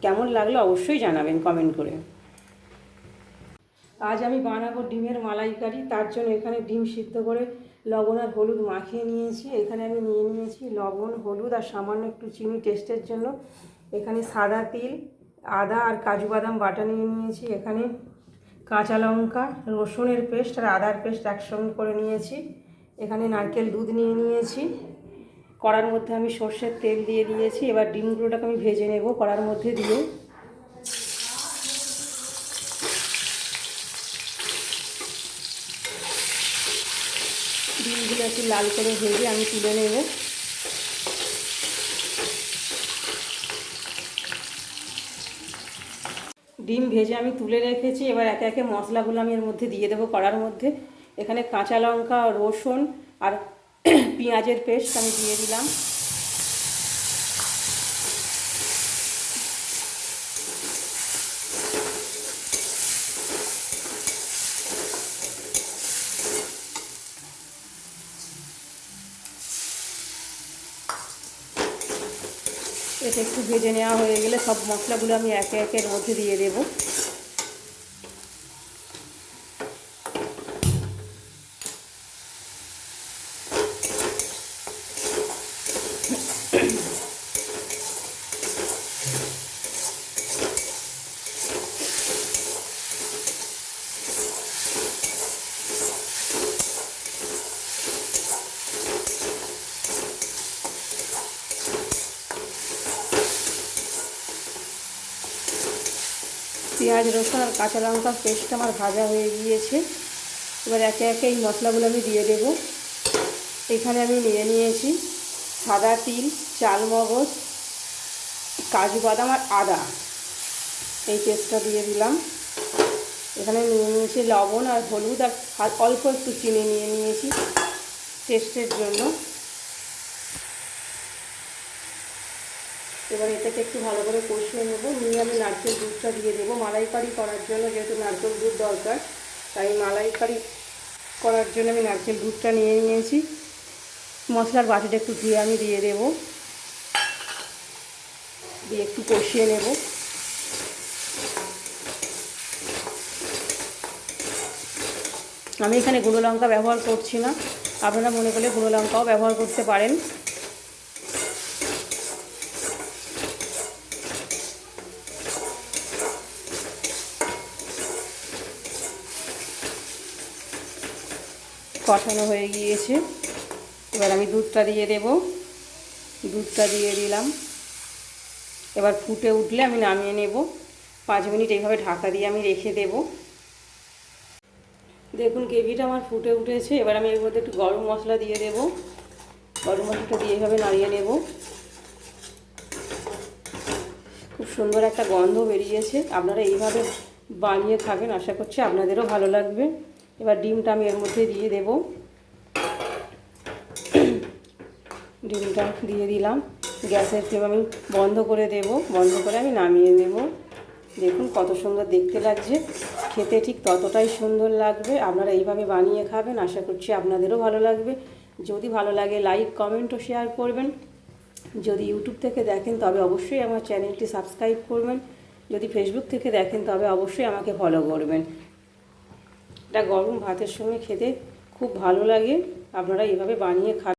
কেমন লাগলো অবশ্যই জানাবেন কমেন্ট করে। আজ আমি বানাবো ডিমের মালাইকারি। তার জন্য এখানে ডিম সিদ্ধ করে লবণ আর হলুদ মাখিয়ে নিয়েছি। এখানে আমি নিয়ে নিয়েছি লবণ, হলুদ আর সামান্য একটু চিনি টেস্টের জন্য। এখানে সাদা তিল, আদা আর কাজু বাদাম বাটা নিয়ে নিয়েছি। এখানে কাঁচা লঙ্কা, রসুনের পেস্ট আর আদার পেস্ট একসঙ্গে করে নিয়েছি। এখানে নারকেল দুধ নিয়ে নিয়েছি। কড়ার মধ্যে আমি সর্ষের তেল দিয়ে দিয়েছি। এবার ডিমগুলোটাকে আমি ভেজে নেব কড়ার মধ্যে দিয়ে। ডিমগুলো একটু লাল করে ভেজে আমি তুলে নেব। ডিম ভেজে আমি তুলে রেখেছি। এবার একে একে মশলাগুলো আমি এর মধ্যে দিয়ে দেবো কড়ার মধ্যে। এখানে কাঁচা লঙ্কা, রসুন আর পেঁয়াজের পেস্ট আমি দিয়ে দিলাম। এটা একটু ভেজে নেওয়া হয়ে গেলে সব মশলাগুলো আমি একে একে এর মধ্যে দিয়ে দেবো। পেঁয়াজ, রসুন আর কাঁচা লঙ্কার পেস্ট আমার ভাজা হয়ে গিয়েছে। এবার একে একে এই মশলাগুলো আমি দিয়ে দেব। এখানে আমি নিয়ে নিয়েছি সাদা তিল, চালমগজ, কাজু বাদাম আর আদা, এই পেস্টটা দিয়ে দিলাম। এখানে নিয়ে নিয়েছি লবণ আর হলুদ আর অল্প একটু চিনি নিয়ে নিয়েছি টেস্টের জন্য। এবার এটাকে একটু ভালো করে কষিয়ে নেব। নিয়ে আমি নারকেল দুধটা দিয়ে দেবো মালাইকারি করার জন্য। যেহেতু নারকেল দুধ দরকার, তাই মালাইকারি করার জন্য আমি নারকেল দুধটা নিয়ে নিয়েছি। মশলার বাটিটা একটু ধুয়ে আমি দিয়ে দেব, দিয়ে একটু কষিয়ে নেব। আমি এখানে গুঁড়ো লঙ্কা ব্যবহার করছি না, আপনারা মনে করলে গুঁড়ো লঙ্কাও ব্যবহার করতে পারেন। কষানো হয়ে গিয়েছে। এবার আমি দুধটা দিয়ে দেব। দুধটা দিয়ে দিলাম। এবার ফুটে উঠলে আমি নামিয়ে নেব। 5 মিনিট এইভাবে ঢাকা দিয়ে আমি রেখে দেব। দেখুন গ্রেভিটা আমার ফুটে উঠেছে। এবার আমি এর মধ্যে একটু গরম মশলা দিয়ে দেব। গরম মশলাটা দিয়ে এইভাবে নাড়িয়ে নেব। খুব সুন্দর একটা গন্ধ বেরিয়েছে। আপনারা এইভাবে বানিয়ে খাবেন, আশা করছি আপনাদেরও ভালো লাগবে। এবার ডিমটা আমি এর মধ্যে দিয়ে দেব। ডিমটা দিয়ে দিলাম। গ্যাসের ফ্লেম আমি বন্ধ করে দেব। বন্ধ করে আমি নামিয়ে নেব। দেখুন কত সুন্দর দেখতে লাগছে, খেতে ঠিক ততটাই সুন্দর লাগবে। আপনারা এইভাবে বানিয়ে খাবেন, আশা করছি আপনাদেরও ভালো লাগবে। যদি ভালো লাগে লাইক, কমেন্ট ও শেয়ার করবেন। যদি ইউটিউব থেকে দেখেন তবে অবশ্যই আমার চ্যানেলটি সাবস্ক্রাইব করবেন। যদি ফেসবুক থেকে দেখেন তবে অবশ্যই আমাকে ফলো করবেন। এটা গরম ভাতের সঙ্গে খেতে খুব ভালো লাগে। আপনারা এইভাবে বানিয়ে খাবেন।